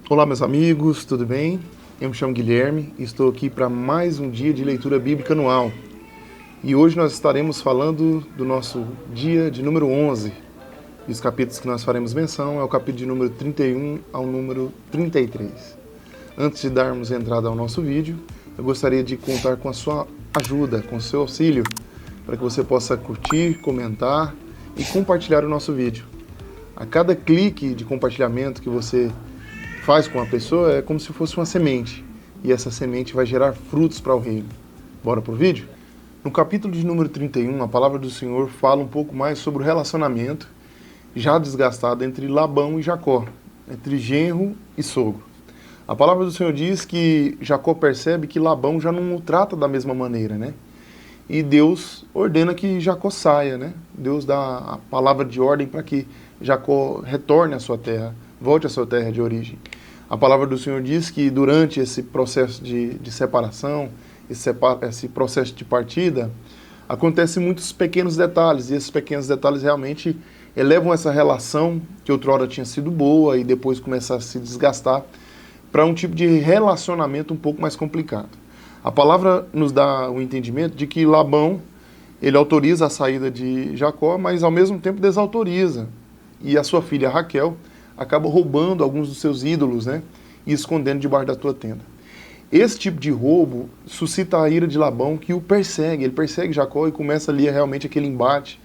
Olá, meus amigos, tudo bem? Eu me chamo Guilherme e estou aqui para mais um dia de leitura bíblica anual. E hoje nós estaremos falando do nosso dia de número 11. E os capítulos que nós faremos menção é o capítulo de número 31 ao número 33. Antes de darmos entrada ao nosso vídeo, eu gostaria de contar com a sua ajuda, com o seu auxílio, para que você possa curtir, comentar e compartilhar o nosso vídeo. A cada clique de compartilhamento que você faz com a pessoa é como se fosse uma semente, e essa semente vai gerar frutos para o reino. Bora pro vídeo? No capítulo de número 31, a palavra do Senhor fala um pouco mais sobre o relacionamento já desgastado entre Labão e Jacó, entre genro e sogro. A palavra do Senhor diz que Jacó percebe que Labão já não o trata da mesma maneira, né? E Deus ordena que Jacó saia, né? Deus dá a palavra de ordem para que Jacó retorne à sua terra, volte à sua terra de origem. A palavra do Senhor diz que durante esse processo de separação, esse processo de partida, acontecem muitos pequenos detalhes, e esses pequenos detalhes realmente elevam essa relação que outrora tinha sido boa e depois começa a se desgastar para um tipo de relacionamento um pouco mais complicado. A palavra nos dá o entendimento de que Labão, ele autoriza a saída de Jacó, mas ao mesmo tempo desautoriza. E a sua filha Raquel acaba roubando alguns dos seus ídolos, né, e escondendo debaixo da tua tenda. Esse tipo de roubo suscita a ira de Labão, que o persegue. Ele persegue Jacó e começa ali realmente aquele embate,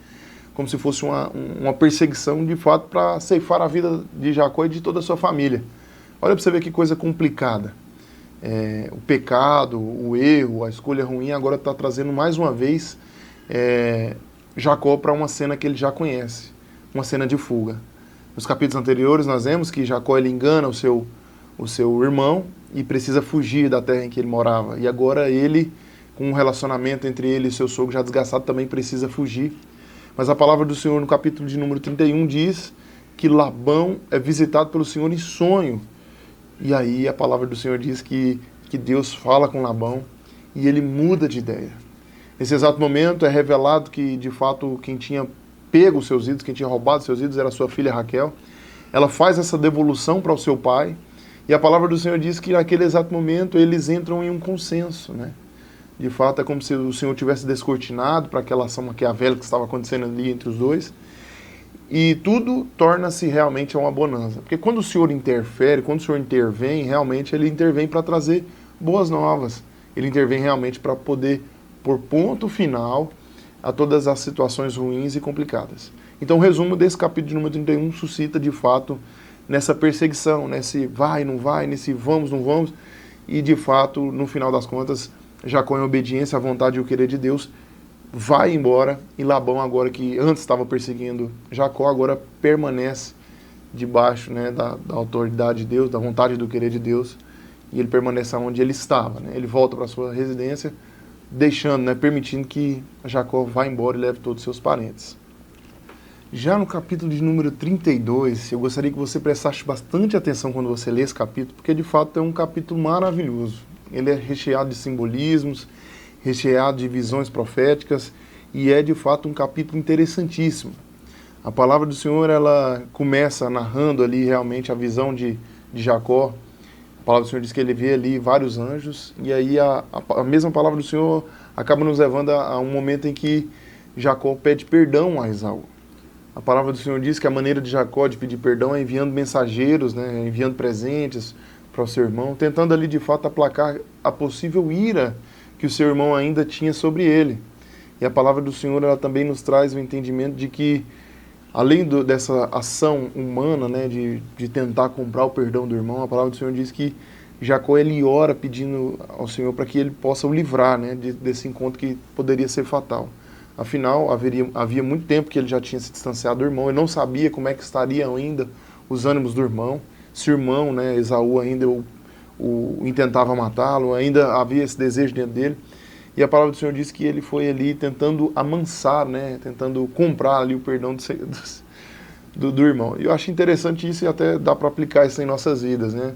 como se fosse uma perseguição de fato para ceifar a vida de Jacó e de toda a sua família. Olha para você ver que coisa complicada. O pecado, o erro, a escolha ruim agora está trazendo mais uma vez Jacó para uma cena que ele já conhece, uma cena de fuga. Nos capítulos anteriores nós vemos que Jacó ele engana o seu irmão e precisa fugir da terra em que ele morava. E agora ele, com um relacionamento entre ele e seu sogro já desgastado, também precisa fugir. Mas a palavra do Senhor no capítulo de número 31 diz que Labão é visitado pelo Senhor em sonho. E aí a palavra do Senhor diz que Deus fala com Labão e ele muda de ideia. Nesse exato momento é revelado que, de fato, quem tinha pego os seus ídolos, quem tinha roubado os seus ídolos era sua filha Raquel. Ela faz essa devolução para o seu pai e a palavra do Senhor diz que naquele exato momento eles entram em um consenso, né? De fato é como se o Senhor tivesse descortinado para aquela ação maquiavélica que estava acontecendo ali entre os dois. E tudo torna-se realmente uma bonança. Porque quando o Senhor interfere, quando o Senhor intervém, realmente ele intervém para trazer boas novas. Ele intervém realmente para poder pôr ponto final a todas as situações ruins e complicadas. Então o resumo desse capítulo de número 31 suscita de fato nessa perseguição, nesse vai, não vai, nesse vamos, não vamos. E de fato, no final das contas, Jacó em obediência à vontade e ao querer de Deus, vai embora, e Labão agora que antes estava perseguindo Jacó, agora permanece debaixo, né, da autoridade de Deus, da vontade do querer de Deus, e ele permanece onde ele estava, né? Ele volta para sua residência, deixando, né, permitindo que Jacó vá embora e leve todos os seus parentes. Já no capítulo de número 32, eu gostaria que você prestasse bastante atenção quando você lê esse capítulo, porque de fato é um capítulo maravilhoso. Ele é recheado de simbolismos, recheado de visões proféticas, e é de fato um capítulo interessantíssimo. A palavra do Senhor, ela começa narrando ali realmente a visão de Jacó. A palavra do Senhor diz que ele vê ali vários anjos, e aí a mesma palavra do Senhor acaba nos levando a um momento em que Jacó pede perdão a Esaú. A palavra do Senhor diz que a maneira de Jacó de pedir perdão é enviando mensageiros, né, enviando presentes para o seu irmão, tentando ali de fato aplacar a possível ira que o seu irmão ainda tinha sobre ele. E a palavra do Senhor, ela também nos traz o entendimento de que, além dessa ação humana, né, de tentar comprar o perdão do irmão, a palavra do Senhor diz que Jacó ele ora pedindo ao Senhor para que ele possa o livrar, né, desse encontro que poderia ser fatal. Afinal, havia muito tempo que ele já tinha se distanciado do irmão, ele não sabia como é que estariam ainda os ânimos do irmão, se o irmão, né, Esaú, ainda intentava matá-lo, ainda havia esse desejo dentro dele. E a palavra do Senhor diz que ele foi ali tentando amansar, né, tentando comprar ali o perdão do irmão. E eu acho interessante isso e até dá para aplicar isso em nossas vidas, né?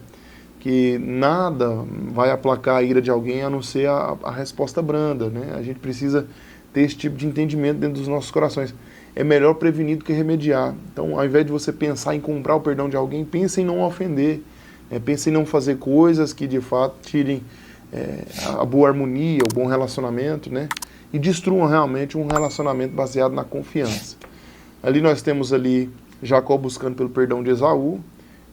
Que nada vai aplacar a ira de alguém a não ser a resposta branda, né? A gente precisa ter esse tipo de entendimento dentro dos nossos corações. É melhor prevenir do que remediar. Então, ao invés de você pensar em comprar o perdão de alguém, pense em não ofender. pensa em não fazer coisas que de fato tirem a boa harmonia, o bom relacionamento, né? E destruam realmente um relacionamento baseado na confiança. Ali nós temos ali Jacó buscando pelo perdão de Esaú,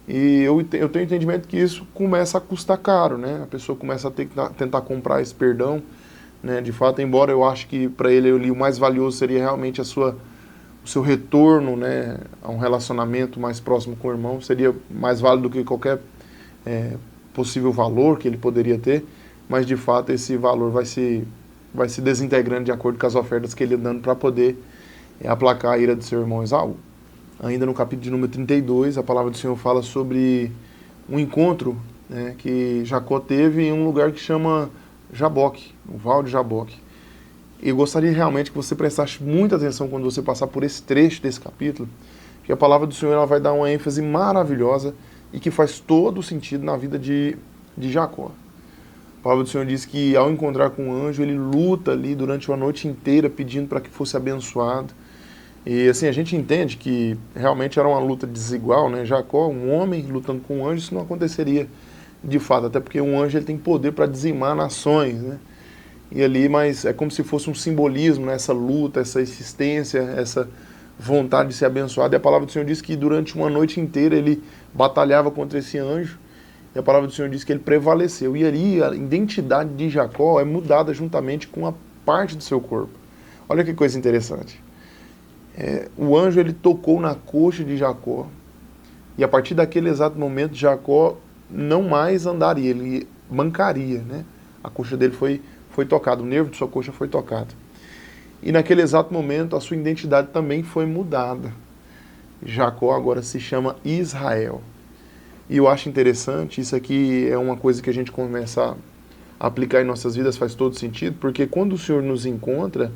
e eu tenho entendimento que isso começa a custar caro, né? A pessoa começa a tentar comprar esse perdão, né? De fato, embora eu ache que para ele ali o mais valioso seria realmente o seu retorno, né, a um relacionamento mais próximo com o irmão, seria mais válido do que qualquer possível valor que ele poderia ter, mas de fato esse valor vai se desintegrando de acordo com as ofertas que ele dando para poder aplacar a ira do seu irmão Esaú. Ainda no capítulo de número 32, a palavra do Senhor fala sobre um encontro, né, que Jacó teve em um lugar que chama Jaboque, o Val de Jaboque. E eu gostaria realmente que você prestasse muita atenção quando você passar por esse trecho desse capítulo, que a palavra do Senhor ela vai dar uma ênfase maravilhosa e que faz todo o sentido na vida de Jacó. A palavra do Senhor diz que ao encontrar com o anjo, ele luta ali durante uma noite inteira pedindo para que fosse abençoado. E assim, a gente entende que realmente era uma luta desigual, né? Jacó, um homem lutando com um anjo, isso não aconteceria de fato, até porque um anjo ele tem poder para dizimar nações, né? E ali, mas é como se fosse um simbolismo, né? Essa luta, essa insistência, essa vontade de ser abençoado. E a palavra do Senhor diz que durante uma noite inteira ele batalhava contra esse anjo, e a palavra do Senhor diz que ele prevaleceu. E ali a identidade de Jacó é mudada juntamente com a parte do seu corpo. Olha que coisa interessante. O anjo ele tocou na coxa de Jacó, e a partir daquele exato momento Jacó não mais andaria, ele mancaria, né? A coxa dele foi tocada, o nervo de sua coxa foi tocado. E naquele exato momento a sua identidade também foi mudada. Jacó agora se chama Israel. E eu acho interessante, isso aqui é uma coisa que a gente começa a aplicar em nossas vidas, faz todo sentido, porque quando o Senhor nos encontra,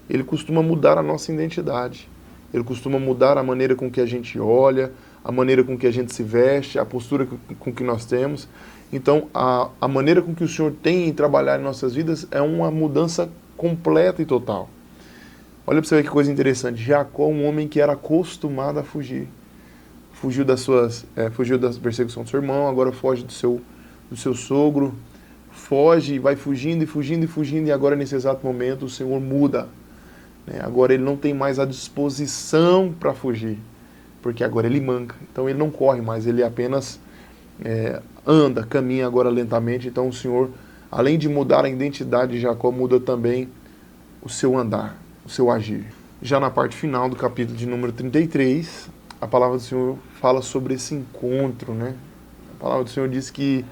ele costuma mudar a nossa identidade. Ele costuma mudar a maneira com que a gente olha, a maneira com que a gente se veste, a postura com que nós temos. Então, a maneira com que o Senhor tem em trabalhar em nossas vidas é uma mudança completa e total. Olha para você ver que coisa interessante. Jacó, um homem que era acostumado a fugir. Fugiu da perseguição do seu irmão, agora foge do seu sogro. Foge, vai fugindo e fugindo e fugindo, e agora nesse exato momento o Senhor muda. Agora ele não tem mais a disposição para fugir, porque agora ele manca. Então ele não corre mais, ele apenas anda, caminha agora lentamente. Então o Senhor, além de mudar a identidade de Jacó, muda também o seu andar, o seu agir. Já na parte final do capítulo de número 33, a palavra do Senhor fala sobre esse encontro, né? A palavra do Senhor diz que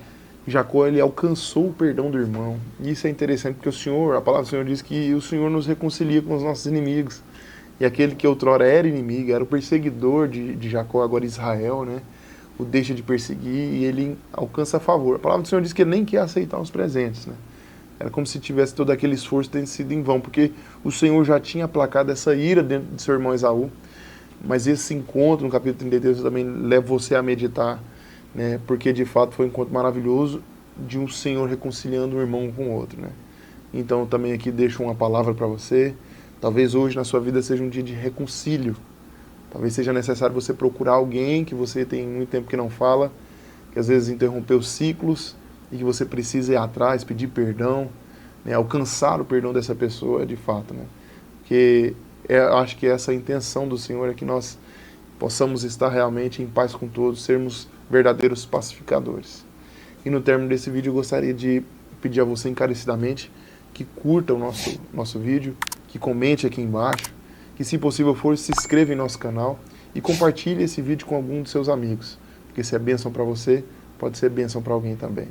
Jacó ele alcançou o perdão do irmão. E isso é interessante porque a palavra do Senhor diz que o Senhor nos reconcilia com os nossos inimigos. E aquele que outrora era inimigo, era o perseguidor de Jacó, agora Israel, né? O deixa de perseguir e ele alcança a favor. A palavra do Senhor diz que ele nem quer aceitar os presentes, né? Era como se tivesse todo aquele esforço tendo sido em vão, porque o Senhor já tinha aplacado essa ira dentro de seu irmão Esaú. Mas esse encontro no capítulo 33 também leva você a meditar, né? Porque de fato foi um encontro maravilhoso de um Senhor reconciliando um irmão com o outro, né? Então também aqui deixo uma palavra para você. Talvez hoje na sua vida seja um dia de reconcílio. Talvez seja necessário você procurar alguém que você tem muito tempo que não fala, que às vezes interrompeu ciclos e que você precisa ir atrás, pedir perdão, né? Alcançar o perdão dessa pessoa de fato, né? Porque acho que essa é a intenção do Senhor, é que nós possamos estar realmente em paz com todos, sermos verdadeiros pacificadores. E no término desse vídeo eu gostaria de pedir a você encarecidamente que curta o nosso vídeo, que comente aqui embaixo, que se possível for se inscreva em nosso canal e compartilhe esse vídeo com algum dos seus amigos, porque se é bênção para você, pode ser bênção para alguém também.